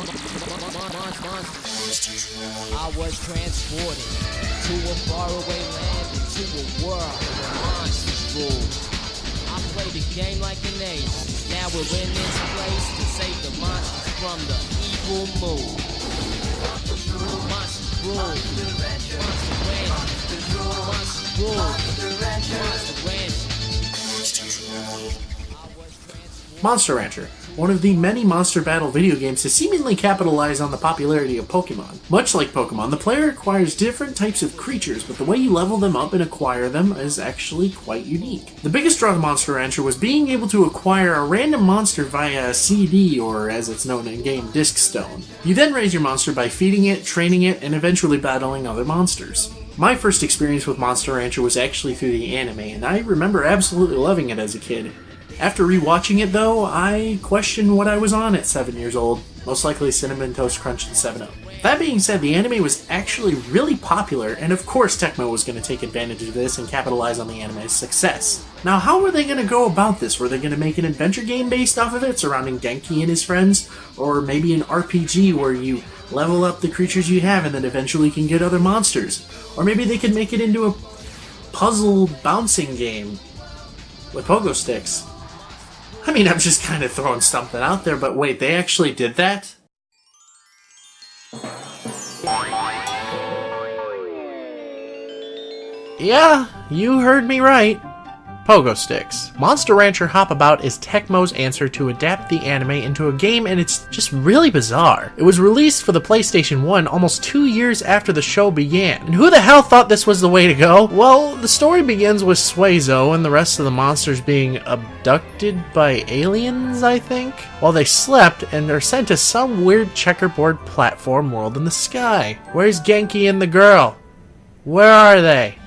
I was transported to a faraway land, into a world where monsters rule. I played the game like an ace. Now we're in this place to save the monsters from the evil mood. Monsters rule. Monsters rule. Monster Rancher. Monster Rancher, one of the many monster battle video games to seemingly capitalize on the popularity of Pokemon. Much like Pokemon, the player acquires different types of creatures, but the way you level them up and acquire them is actually quite unique. The biggest draw to Monster Rancher was being able to acquire a random monster via a CD, or as it's known in-game, Disc Stone. You then raise your monster by feeding it, training it, and eventually battling other monsters. My first experience with Monster Rancher was actually through the anime, and I remember absolutely loving it as a kid. After rewatching it though, I questioned what I was on at 7 years old, most likely Cinnamon Toast Crunch and 7-Up. That being said, the anime was actually really popular, and of course Tecmo was going to take advantage of this and capitalize on the anime's success. Now, how were they going to go about this? Were they going to make an adventure game based off of it, surrounding Genki and his friends? Or maybe an RPG where you level up the creatures you have and then eventually can get other monsters? Or maybe they could make it into a puzzle bouncing game with pogo sticks. I mean, I'm just kind of throwing something out there, but wait, they actually did that? Yeah, you heard me right. Pogo sticks. Monster Rancher Hop-a-Bout is Tecmo's answer to adapt the anime into a game, and it's just really bizarre. It was released for the PlayStation 1 almost 2 years after the show began. And who the hell thought this was the way to go? Well, the story begins with Suezo and the rest of the monsters being abducted by aliens, I think, while they slept and are sent to some weird checkerboard platform world in the sky. Where's Genki and the girl? Where are they?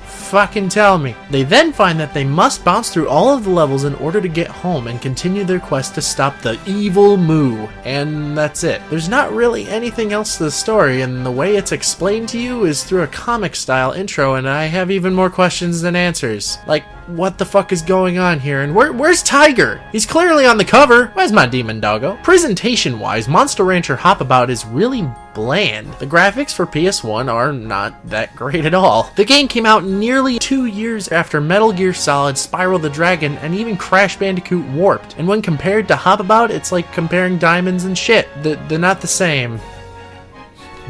Fucking tell me. They then find that they must bounce through all of the levels in order to get home and continue their quest to stop the evil Moo, and that's it. There's not really anything else to the story, and the way it's explained to you is through a comic style intro, and I have even more questions than answers. Like, what the fuck is going on here, and where's Tiger? He's clearly on the cover. Where's my demon doggo? Presentation wise, Monster Rancher Hop-a-Bout is really bland. The graphics for PS1 are not that great at all. The game came out nearly 2 years after Metal Gear Solid, Spyro the Dragon, and even Crash Bandicoot Warped. And when compared to Hop-a-Bout, it's like comparing diamonds and shit. They're not the same.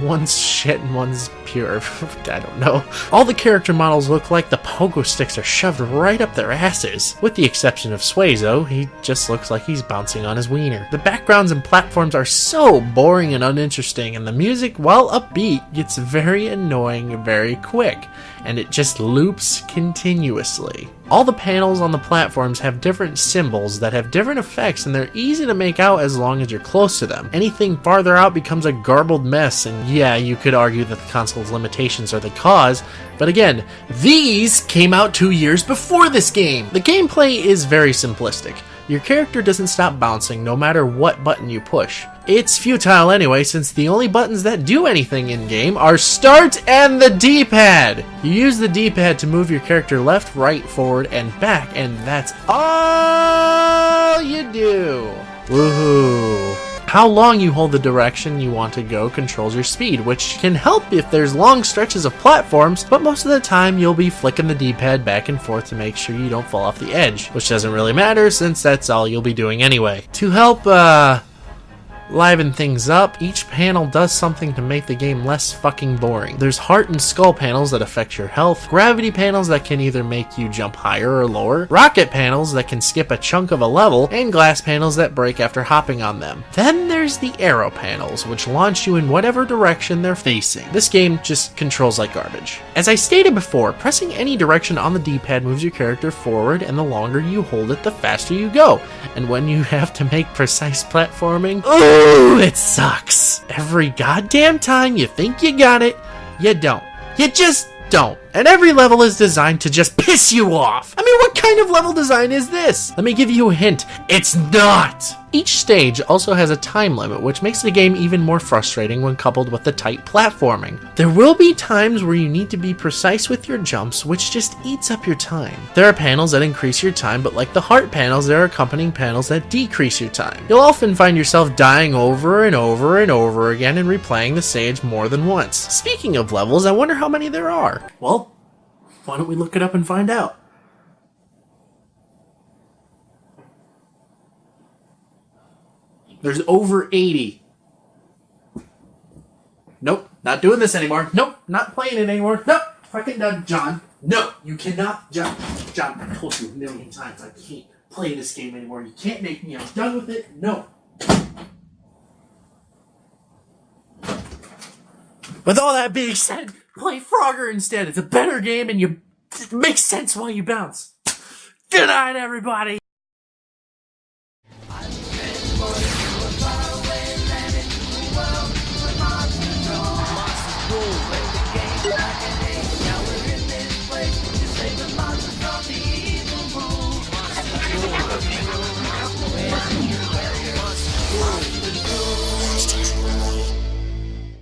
One's shit and one's pure. I don't know. All the character models look like the pogo sticks are shoved right up their asses. With the exception of Suezo, he just looks like he's bouncing on his wiener. The backgrounds and platforms are so boring and uninteresting, and the music, while upbeat, gets very annoying very quick, and it just loops continuously. All the panels on the platforms have different symbols that have different effects, and they're easy to make out as long as you're close to them. Anything farther out becomes a garbled mess, and yeah, you could argue that the console's limitations are the cause, but again, these came out 2 years before this game! The gameplay is very simplistic. Your character doesn't stop bouncing no matter what button you push. It's futile anyway, since the only buttons that do anything in-game are Start and the D-pad! You use the D-pad to move your character left, right, forward, and back, and that's all you do! Woohoo! How long you hold the direction you want to go controls your speed, which can help if there's long stretches of platforms, but most of the time you'll be flicking the D-pad back and forth to make sure you don't fall off the edge, which doesn't really matter since that's all you'll be doing anyway. To help, liven things up, each panel does something to make the game less fucking boring. There's heart and skull panels that affect your health, gravity panels that can either make you jump higher or lower, rocket panels that can skip a chunk of a level, and glass panels that break after hopping on them. Then there's the arrow panels, which launch you in whatever direction they're facing. This game just controls like garbage. As I stated before, pressing any direction on the D-pad moves your character forward, and the longer you hold it, the faster you go. And when you have to make precise platforming, ooh, it sucks. Every goddamn time you think you got it, you don't. You just don't. And every level is designed to just piss you off. I mean, what kind of level design is this? Let me give you a hint. It's not! Each stage also has a time limit, which makes the game even more frustrating when coupled with the tight platforming. There will be times where you need to be precise with your jumps, which just eats up your time. There are panels that increase your time, but like the heart panels, there are accompanying panels that decrease your time. You'll often find yourself dying over and over and over again and replaying the stage more than once. Speaking of levels, I wonder how many there are. Well, why don't we look it up and find out? There's over 80. Nope, not doing this anymore. Nope, not playing it anymore. Nope, fucking done, John. No, you cannot, John. John, I told you a million times I can't play this game anymore. You can't make me. I'm done with it. No. With all that being said, play Frogger instead. It's a better game and it makes sense while you bounce. Good night, everybody.